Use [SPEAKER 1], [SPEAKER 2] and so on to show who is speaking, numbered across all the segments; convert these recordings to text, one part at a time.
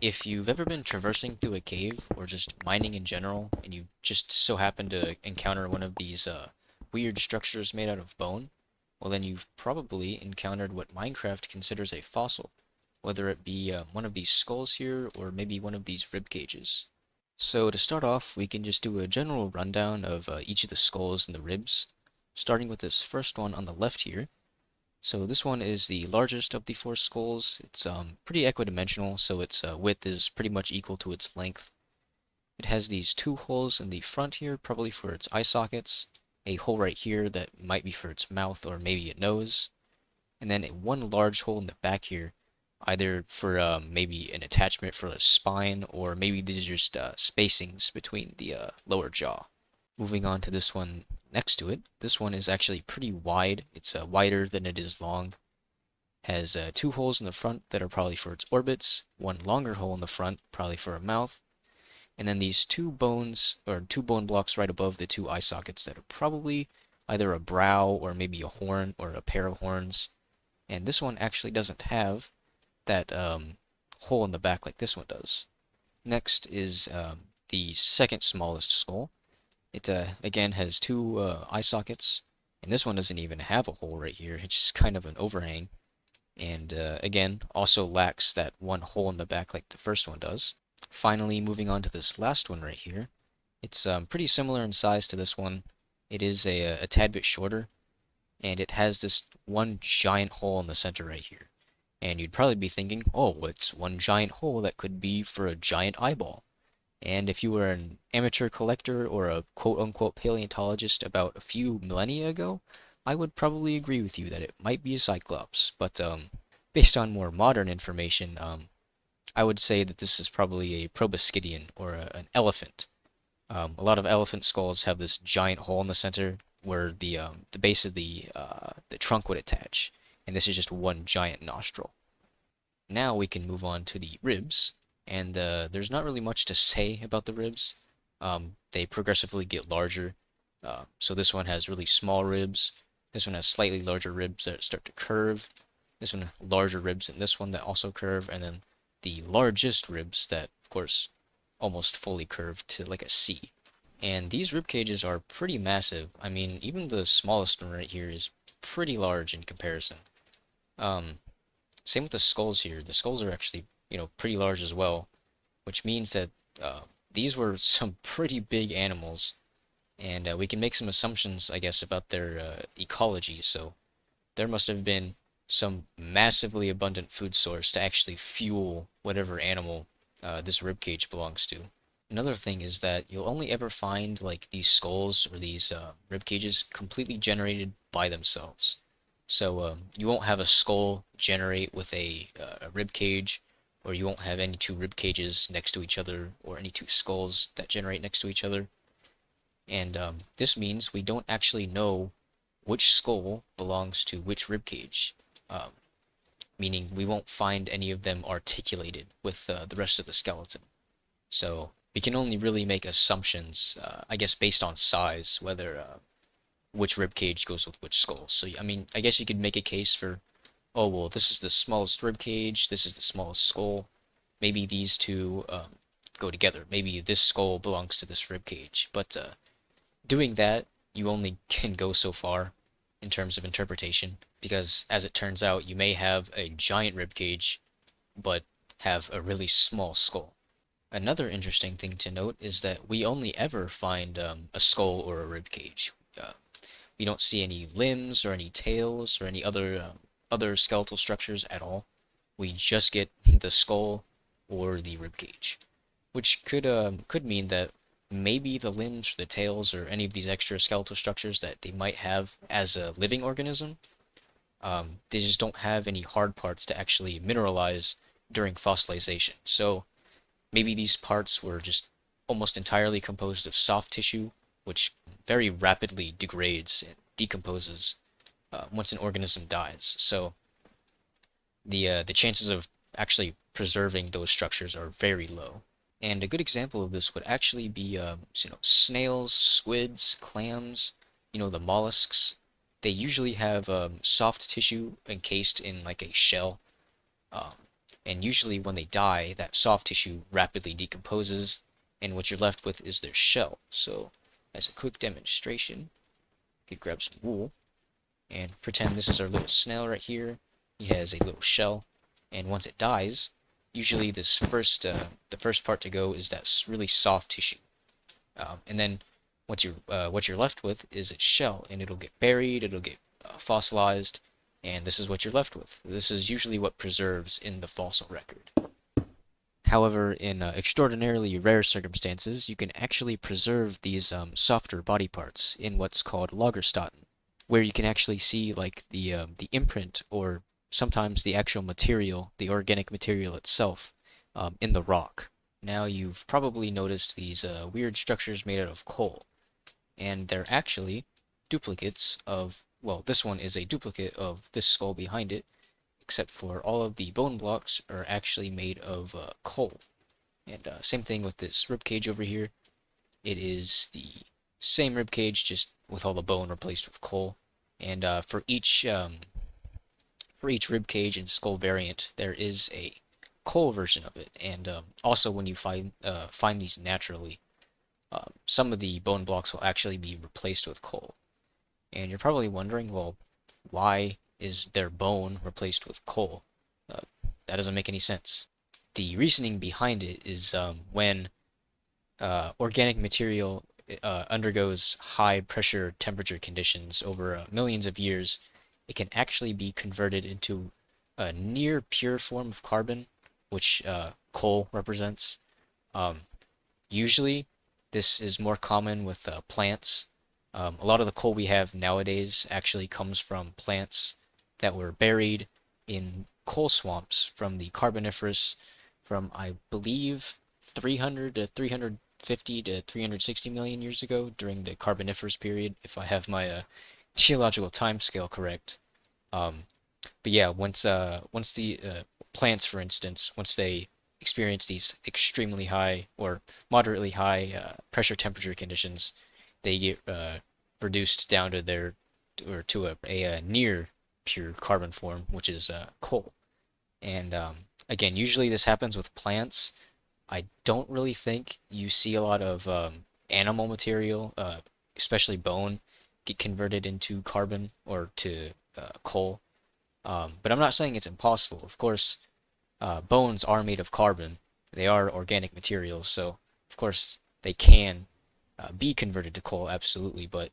[SPEAKER 1] If you've ever been traversing through a cave or just mining in general, and you just so happen to encounter one of these weird structures made out of bone, well then you've probably encountered what Minecraft considers a fossil, whether it be one of these skulls here or maybe one of these rib cages. So to start off, we can just do a general rundown of each of the skulls and the ribs, starting with this first one on the left here. So this one is the largest of the four skulls. It's pretty equidimensional, so its width is pretty much equal to its length. It has these two holes in the front here, probably for its eye sockets, a hole right here that might be for its mouth or maybe a nose, and then one large hole in the back here, either for maybe an attachment for a spine, or maybe these are just spacings between the lower jaw. Moving on to this one next to it, this one is actually pretty wide. It's wider than it is long. Has two holes in the front that are probably for its orbits, one longer hole in the front, probably for a mouth, and then these two bones, or two bone blocks right above the two eye sockets that are probably either a brow or maybe a horn or a pair of horns. And this one actually doesn't have that hole in the back like this one does. Next is the second smallest skull. It again has two eye sockets, and this one doesn't even have a hole right here. It's just kind of an overhang, and again also lacks that one hole in the back like the first one does. Finally, moving on to this last one right here. It's pretty similar in size to this one. It is a tad bit shorter, and it has this one giant hole in the center right here. And you'd probably be thinking, oh, it's one giant hole that could be for a giant eyeball. And if you were an amateur collector or a quote-unquote paleontologist about a few millennia ago, I would probably agree with you that it might be a cyclops. But based on more modern information, I would say that this is probably a proboscidean or an elephant. A lot of elephant skulls have this giant hole in the center where the base of the trunk would attach, and this is just one giant nostril. Now we can move on to the ribs, and there's not really much to say about the ribs. They progressively get larger. So this one has really small ribs. This one has slightly larger ribs that start to curve. This one larger ribs than this one that also curve, and then the largest ribs that, of course, almost fully curve to like a C. And these rib cages are pretty massive. I mean, even the smallest one right here is pretty large in comparison. Um, Same with the skulls here. The skulls are actually, pretty large as well, which means that these were some pretty big animals, and we can make some assumptions, I guess, about their ecology. So there must have been some massively abundant food source to actually fuel whatever animal this rib cage belongs to. Another thing is that you'll only ever find like these skulls or these rib cages completely generated by themselves. So you won't have a skull generate with a rib cage, or you won't have any two rib cages next to each other, or any two skulls that generate next to each other. And this means we don't actually know which skull belongs to which rib cage, um, meaning we won't find any of them articulated with the rest of the skeleton. So we can only really make assumptions, I guess, based on size, whether which rib cage goes with which skull. So I mean, I guess you could make a case for, oh well, this is the smallest rib cage, this is the smallest skull. Maybe these two go together. Maybe this skull belongs to this rib cage. But doing that, you only can go so far in terms of interpretation, because as it turns out, you may have a giant rib cage, but have a really small skull. Another interesting thing to note is that we only ever find a skull or a rib cage. We don't see any limbs or any tails or any other skeletal structures at all. We just get the skull or the rib cage, which could mean that maybe the limbs or the tails or any of these extra skeletal structures that they might have as a living organism, they just don't have any hard parts to actually mineralize during fossilization. So maybe these parts were just almost entirely composed of soft tissue, which very rapidly degrades and decomposes once an organism dies. So the chances of actually preserving those structures are very low. And a good example of this would actually be, snails, squids, clams, the mollusks. They usually have soft tissue encased in like a shell. Um, And usually when they die, that soft tissue rapidly decomposes, and what you're left with is their shell. So as a quick demonstration, you could grab some wool and pretend this is our little snail right here. He has a little shell, and once it dies, usually the first part to go is that really soft tissue, and then what you're left with is its shell, and it'll get buried, it'll get fossilized, and this is what you're left with. This is usually what preserves in the fossil record. However, in extraordinarily rare circumstances, you can actually preserve these softer body parts in what's called Lagerstätten, where you can actually see like the imprint or sometimes the actual material, the organic material itself, in the rock. Now you've probably noticed these weird structures made out of coal, and they're actually duplicates of, well, this one is a duplicate of this skull behind it, except for all of the bone blocks are actually made of coal. And same thing with this rib cage over here. It is the same rib cage, just with all the bone replaced with coal. And for each rib cage and skull variant, there is a coal version of it. And also, when you find these naturally, some of the bone blocks will actually be replaced with coal. And you're probably wondering, well, why is their bone replaced with coal? That doesn't make any sense. The reasoning behind it is when organic material undergoes high pressure temperature conditions over millions of years, it can actually be converted into a near pure form of carbon, which coal represents. Usually, this is more common with plants. A lot of the coal we have nowadays actually comes from plants that were buried in coal swamps from the Carboniferous, from I believe 300 to 350 to 360 million years ago during the Carboniferous period, if I have my geological time scale correct. But yeah, once the plants, for instance, once they experience these extremely high or moderately high pressure temperature conditions, they get reduced down to a near pure carbon form, which is coal. And again, usually this happens with plants. I don't really think you see a lot of animal material, especially bone, get converted into carbon or to coal. But I'm not saying it's impossible. Of course, bones are made of carbon. They are organic materials, so of course they can be converted to coal, absolutely. But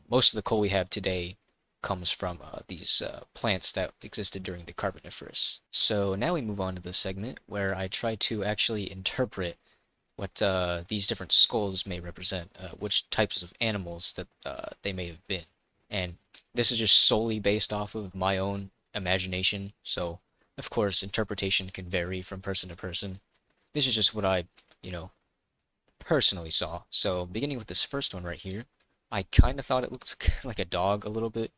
[SPEAKER 1] most of the coal we have today comes from these plants that existed during the Carboniferous. So now we move on to the segment where I try to actually interpret what these different skulls may represent, which types of animals that they may have been. And this is just solely based off of my own imagination, so of course interpretation can vary from person to person. This is just what I, personally saw. So beginning with this first one right here, I kind of thought it looked like a dog a little bit.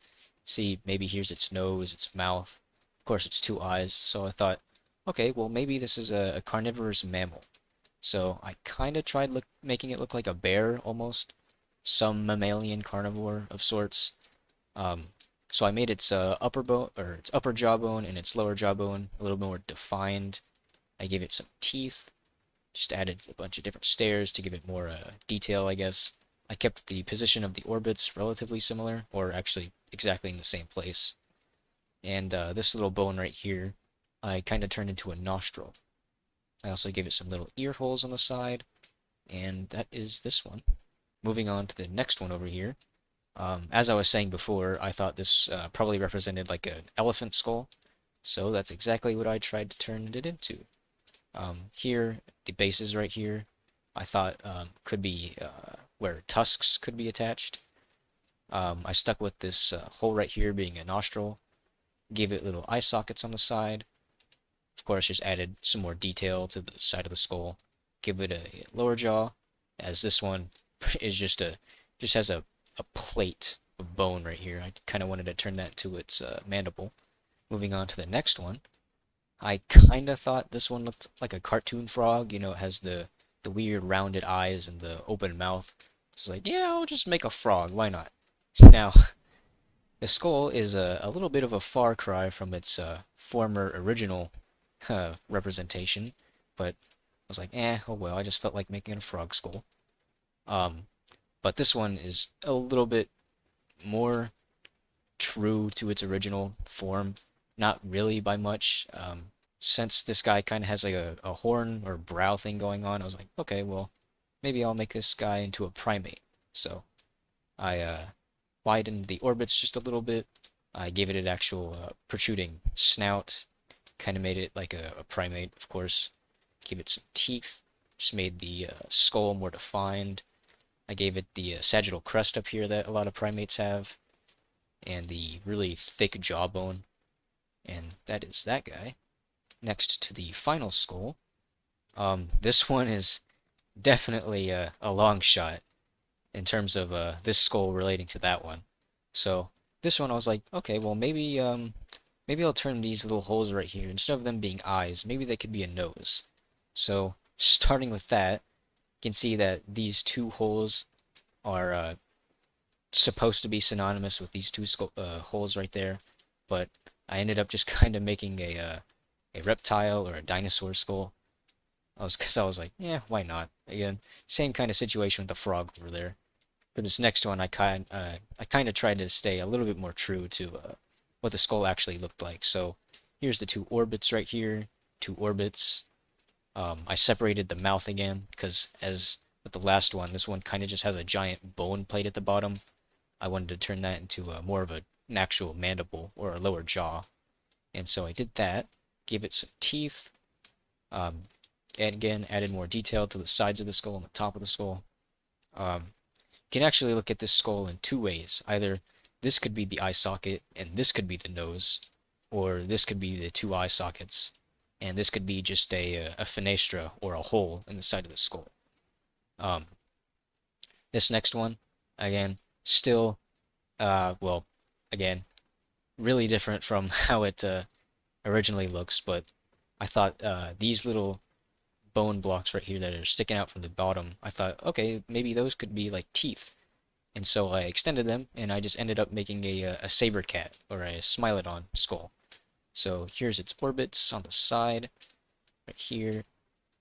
[SPEAKER 1] See, maybe here's its nose, its mouth, of course its two eyes, so I thought, okay, well maybe this is a carnivorous mammal. So I kind of tried making it look like a bear almost, some mammalian carnivore of sorts. So I made its its upper jawbone and its lower jawbone a little more defined. I gave it some teeth, just added a bunch of different stairs to give it more detail, I guess. I kept the position of the orbits relatively similar, or actually exactly in the same place. And this little bone right here, I kind of turned into a nostril. I also gave it some little ear holes on the side, and that is this one. Moving on to the next one over here. As I was saying before, I thought this probably represented like an elephant skull, so that's exactly what I tried to turn it into. Here, the bases right here, I thought could be where tusks could be attached. I stuck with this hole right here being a nostril, gave it little eye sockets on the side. Of course, just added some more detail to the side of the skull. Give it a lower jaw, as this one is just has a plate of bone right here. I kind of wanted to turn that to its mandible. Moving on to the next one, I kind of thought this one looked like a cartoon frog. It has the weird rounded eyes and the open mouth. It's like, yeah, I'll just make a frog. Why not? Now, the skull is a little bit of a far cry from its former original representation, but I was like, oh well, I just felt like making a frog skull. Um, but this one is a little bit more true to its original form. Not really by much. Since this guy kind of has like a horn or brow thing going on, I was like, okay, well, maybe I'll make this guy into a primate. So I widened the orbits just a little bit. I gave it an actual protruding snout, kind of made it like a primate, of course. Gave it some teeth, just made the skull more defined. I gave it the sagittal crest up here that a lot of primates have, and the really thick jawbone, and that is that guy. Next to the final skull, this one is definitely a long shot in terms of this skull relating to that one. So this one I was like, okay, well maybe I'll turn these little holes right here, instead of them being eyes, maybe they could be a nose. So starting with that, you can see that these two holes are supposed to be synonymous with these two holes right there, but I ended up just kind of making a reptile or a dinosaur skull. Because I was like, yeah, why not? Again, same kind of situation with the frog over there. For this next one, I kind of tried to stay a little bit more true to what the skull actually looked like. So here's the two orbits right here, two orbits. I separated the mouth again because, as with the last one, this one kind of just has a giant bone plate at the bottom. I wanted to turn that into more of an actual mandible or a lower jaw. And so I did that, gave it some teeth, and again added more detail to the sides of the skull and the top of the skull. You can actually look at this skull in two ways. Either this could be the eye socket and this could be the nose, or this could be the two eye sockets and this could be just a fenestra or a hole in the side of the skull. This next one, again, still, well, again, really different from how it originally looks, but I thought these little bone blocks right here that are sticking out from the bottom, I thought, okay, maybe those could be like teeth. And so I extended them, and I just ended up making a saber cat, or a Smilodon skull. So here's its orbits on the side, right here.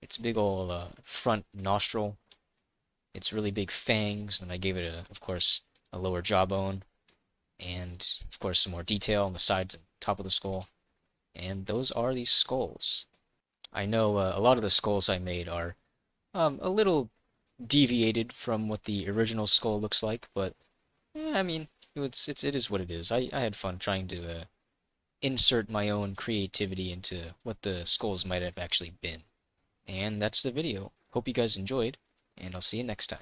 [SPEAKER 1] Its big ol' front nostril. Its really big fangs, and I gave it, of course, a lower jawbone. And, of course, some more detail on the sides and top of the skull. And those are these skulls. I know a lot of the skulls I made are a little deviated from what the original skull looks like, but I mean, it is what it is. I had fun trying to insert my own creativity into what the skulls might have actually been. And that's the video. Hope you guys enjoyed, and I'll see you next time.